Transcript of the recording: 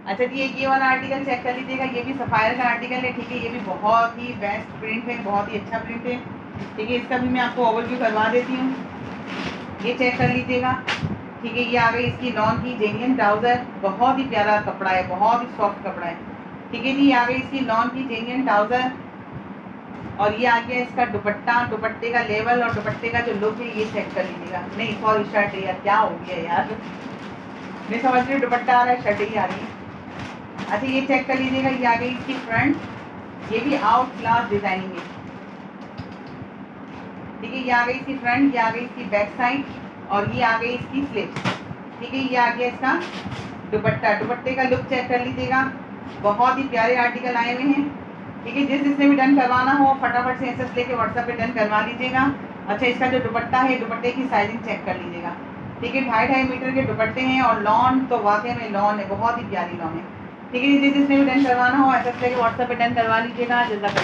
अच्छा जी, एक ये वाला आर्टिकल चेक कर लीजिएगा, ये भी सफ़ायर का आर्टिकल है, ठीक है। ये भी बहुत ही बेस्ट प्रिंट है, बहुत ही अच्छा प्रिंट है, ठीक है। इसका भी मैं आपको ओवरव्यू करवा देती हूँ, ये चेक कर लीजिएगा, ठीक है। ये आ गई इसकी लॉन की जेनियन ट्राउज़र, बहुत ही प्यारा कपड़ा है, बहुत ही सॉफ्ट कपड़ा है, ठीक है जी। ये आ गई इसकी लॉन की जेनियन ट्राउज़र, और ये आ गया इसका दुपट्टा, दुपट्टे का लेवल और दुपट्टे का जो लुक है, ये चेक कर लीजिएगा। नहीं सॉरी, शर्ट है यार, क्या हो गया यार, मैं समझ रही हूँ दुपट्टा आ रहा है, शर्ट ही आ रही है। अच्छा ये चेक कर लीजिएगा, ये आ गई इसकी फ्रंट, ये भी आउट क्लास डिजाइनिंग है, ठीक है। ये आ गई इसकी फ्रंट, ये आ गई इसकी बैक साइड, और ये आ गई इसकी स्लिप, ठीक है। ये आ गया इसका दुपट्टा, दुपट्टे का लुक चेक कर लीजिएगा, बहुत ही प्यारे आर्टिकल आए हुए हैं, ठीक है। जिसने भी डन करवाना हो फटाफट से एसएस लेके व्हाट्सएप पे डन करवा लीजिएगा। अच्छा इसका जो दुपट्टा है, दुपट्टे की साइजिंग चेक कर लीजिएगा, ठीक है। 2.5 मीटर के दुपट्टे हैं, और लॉन तो वाकई में लॉन है, बहुत ही प्यारी लॉन है, ठीक है। जिसने भी डन करवाना हो एसएस लेके व्हाट्सएप पे डन करवा लीजिएगा। जल्द